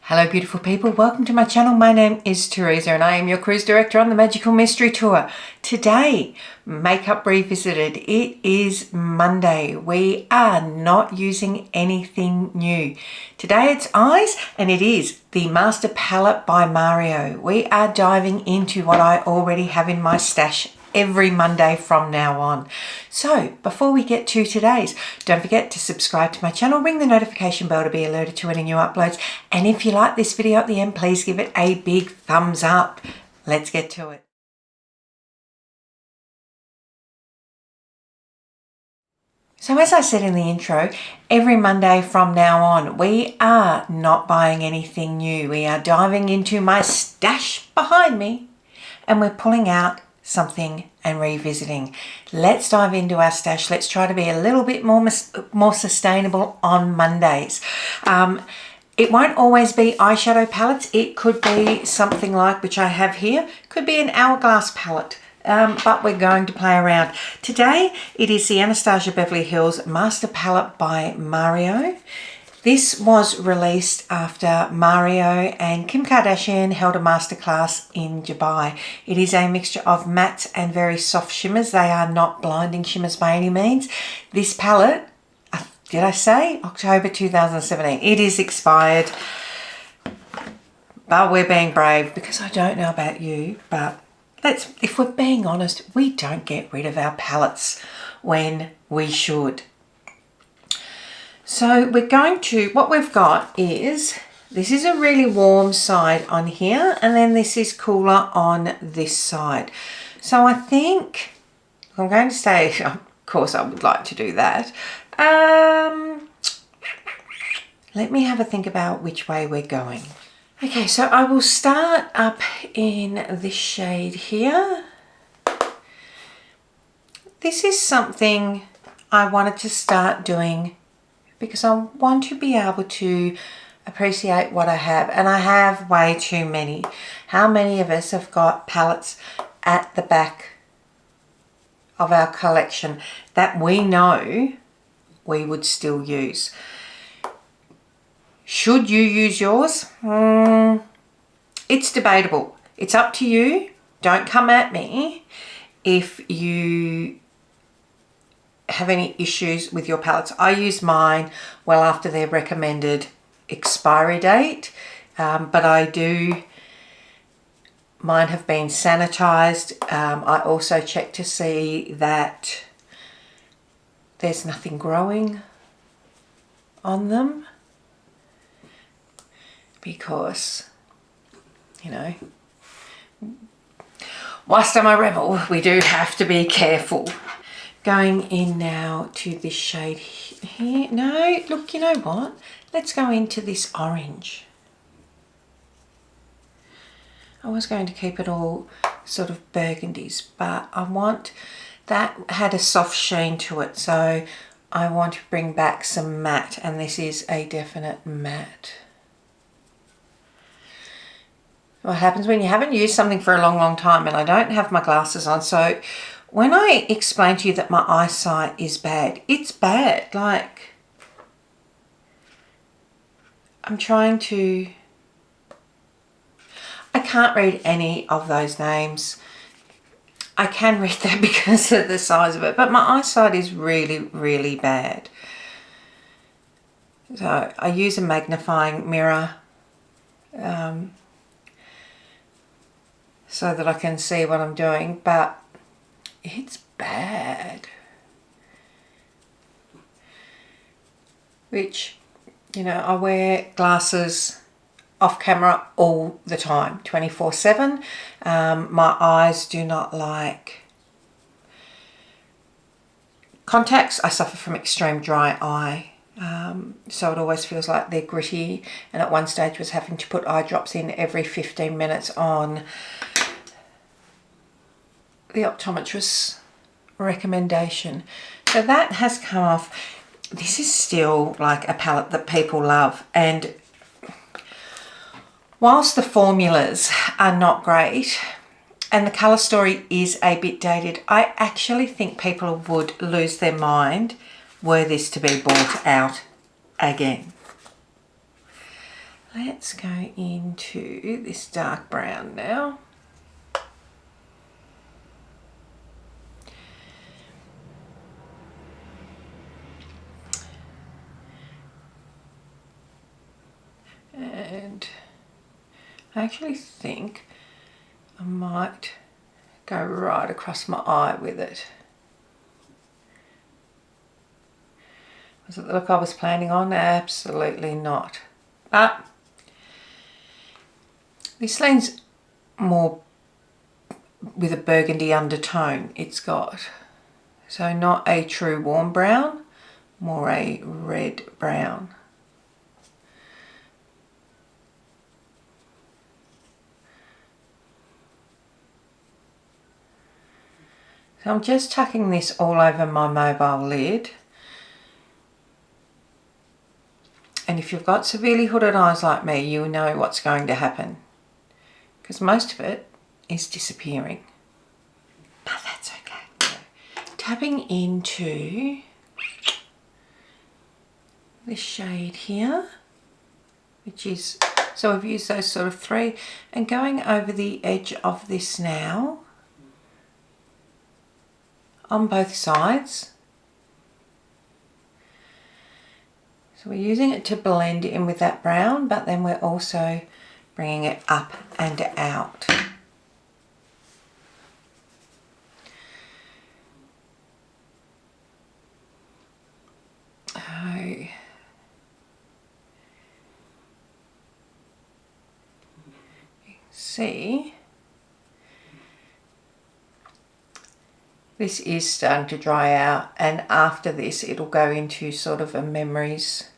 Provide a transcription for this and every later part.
Hello beautiful people, welcome to my channel. My name is Teresa and I am your cruise director on the Magical Mystery Tour. Today, Makeup Revisited. It is Monday. We are not using anything new. Today it's eyes and it is the Master Palette by Mario. We are diving into what I already have in my stash every Monday from now on. So before we get to today's, don't forget to subscribe to my channel, ring the notification bell to be alerted to any new uploads, and if you like this video at the end, please give it a big thumbs up. Let's get to it. So as I said in the intro, every Monday from now on, we are not buying anything new. We are diving into my stash behind me and we're pulling out something and revisiting. Let's dive into our stash. Let's try to be a little bit more sustainable on Mondays. It won't always be eyeshadow palettes. It could be something like, which I have here, could be an Hourglass palette. But we're going to play around. Today, it is the Anastasia Beverly Hills Master Palette by Mario. This was released after Mario and Kim Kardashian held a masterclass in Dubai. It is a mixture of mattes and very soft shimmers. They are not blinding shimmers by any means. This palette, did I say October 2017? It is expired, but we're being brave because I don't know about you, but if we're being honest, we don't get rid of our palettes when we should. So we're going to, what we've got is, this is a really warm side on here, and then this is cooler on this side. So I think I'm going to say, of course I would like to do that. Let me have a think about which way we're going. Okay, so I will start up in this shade here. This is something I wanted to start doing because I want to be able to appreciate what I have, and I have way too many. How many of us have got palettes at the back of our collection that we know we would still use? Should you use yours? It's debatable. It's up to you. Don't come at me if you have any issues with your palettes. I use mine well after their recommended expiry date, but mine have been sanitized. I also check to see that there's nothing growing on them because, you know, whilst I'm a rebel, we do have to be careful. Going in now to this shade here. No, look, you know what? Let's go into this orange. I was going to keep it all sort of burgundies, but I want that had a soft sheen to it. So I want to bring back some matte, and this is a definite matte. What happens when you haven't used something for a long, long time, and I don't have my glasses on, so when I explain to you that my eyesight is bad, it's bad. Like, I'm trying to, I can't read any of those names. I can read that because of the size of it, but my eyesight is really, really bad. So I use a magnifying mirror so that I can see what I'm doing, but it's bad. Which, you know, I wear glasses off camera all the time, 24/7. My eyes do not like contacts. I suffer from extreme dry eye. So it always feels like they're gritty, and at one stage was having to put eye drops in every 15 minutes on the optometrist's recommendation. So that has come off. This is still like a palette that people love, and whilst the formulas are not great and the colour story is a bit dated, I actually think people would lose their mind were this to be bought out again. let's go into this dark brown now. And I actually think I might go right across my eye with it. Was it the look I was planning on? Absolutely not. But this leans more with a burgundy undertone it's got. So not a true warm brown, more a red brown. So I'm just tucking this all over my mobile lid. And if you've got severely hooded eyes like me, you know what's going to happen. Because most of it is disappearing. But that's okay. Tapping into this shade here, which is, so I've used those sort of three, and going over the edge of this now, on both sides. So we're using it to blend in with that brown, but then we're also bringing it up and out. Oh. See, this is starting to dry out, and after this it'll go into sort of a memories.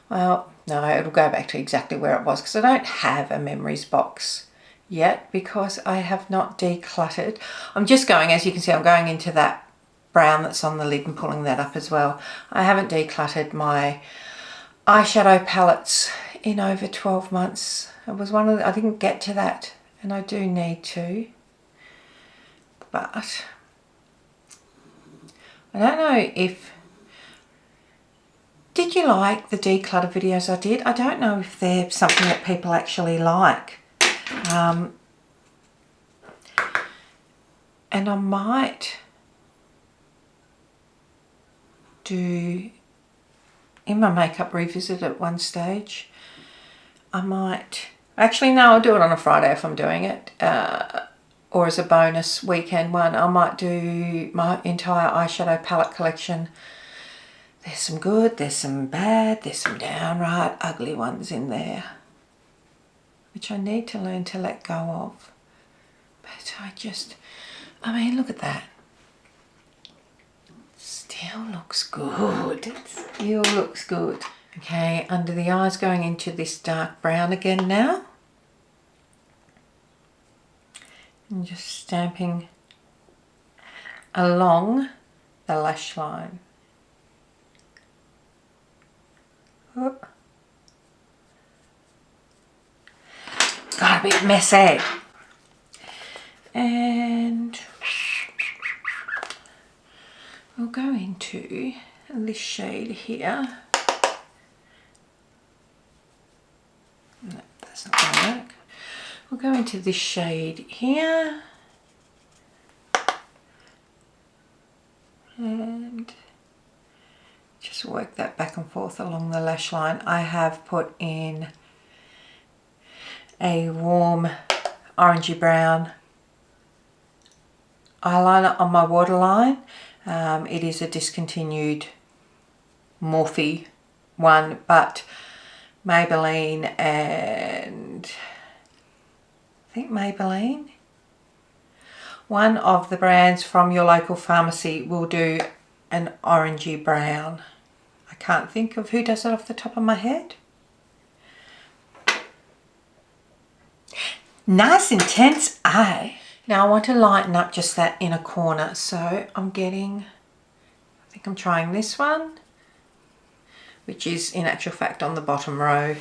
Well, no, it'll go back to exactly where it was, because I don't have a memories box yet because I have not decluttered. I'm just going, as you can see, I'm going into that brown that's on the lid and pulling that up as well. I haven't decluttered my eyeshadow palettes in over 12 months. It was one of the, I didn't get to that, and I do need to. But I don't know if, did you like the declutter videos I did? I don't know if they're something that people actually like. And I might do, in my makeup revisit at one stage, I might, actually no, I'll do it on a Friday if I'm doing it, or as a bonus weekend one. I might do my entire eyeshadow palette collection. There's some good, there's some bad, there's some downright ugly ones in there, which I need to learn to let go of. But I mean, look at that. Still looks good. It still looks good. Okay, under the eyes, going into this dark brown again now. And just stamping along the lash line. Oh. Got a bit messy. And we'll go into this shade here. No, that's not going to work. We'll go into this shade here. And just work that back and forth along the lash line. I have put in a warm orangey brown eyeliner on my waterline. It is a discontinued Morphe one, but Maybelline and I think Maybelline, one of the brands from your local pharmacy, will do an orangey brown. I can't think of who does it off the top of my head. Nice intense eye. Now I want to lighten up just that inner corner, so I'm getting, I think I'm trying this one, which is in actual fact on the bottom row.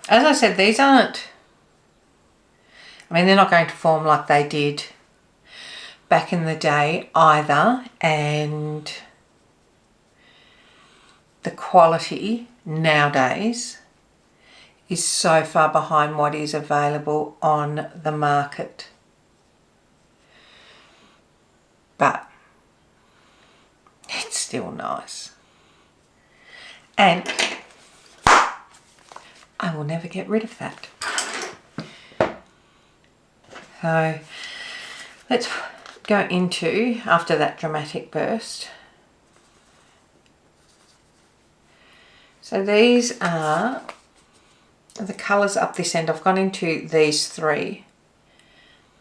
As I said, these aren't, I mean, they're not going to form like they did back in the day either, and the quality nowadays is so far behind what is available on the market. But it's still nice. And I will never get rid of that. So let's go into, after that dramatic burst. So these are the colours up this end. I've gone into these three.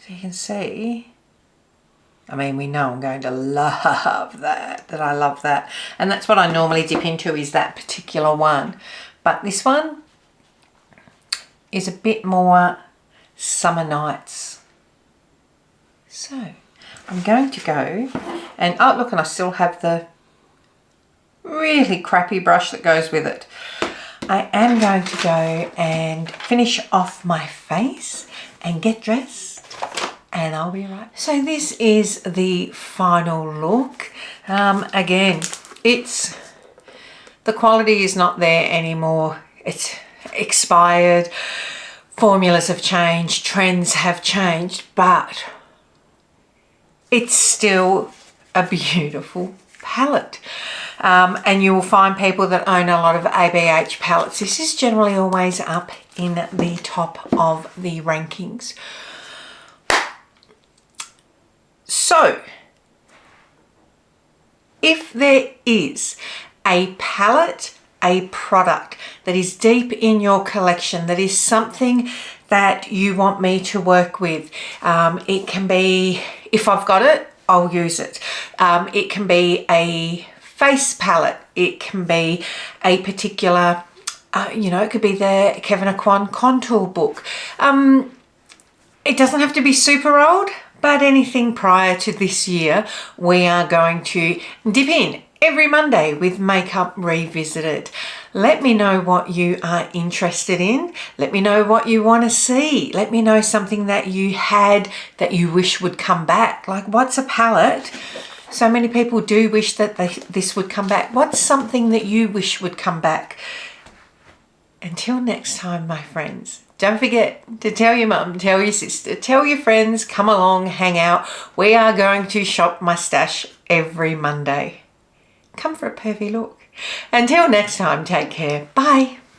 So you can see, I mean, we know I'm going to love that I love that. And that's what I normally dip into, is that particular one. But this one is a bit more summer nights. So I'm going to go and, oh look, and I still have the really crappy brush that goes with it. I am going to go and finish off my face and get dressed, and I'll be right. So this is the final look. Again, the quality is not there anymore. It's expired. Formulas have changed, trends have changed, but it's still a beautiful palette. And you will find people that own a lot of ABH palettes. This is generally always up in the top of the rankings. So, if there is a palette, a product that is deep in your collection, that is something that you want me to work with, it can be, if I've got it, I'll use it. It can be a face palette, it can be a particular, it could be the Kevin Aquan contour book. It doesn't have to be super old, but anything prior to this year, we are going to dip in every Monday with Makeup Revisited. Let me know what you are interested in. Let me know what you want to see. Let me know something that you had that you wish would come back. Like, what's a palette? So many people do wish that this would come back. What's something that you wish would come back? Until next time, my friends, don't forget to tell your mum, tell your sister, tell your friends, come along, hang out. We are going to shop my stash every Monday. Come for a pervy look. Until next time, take care. Bye.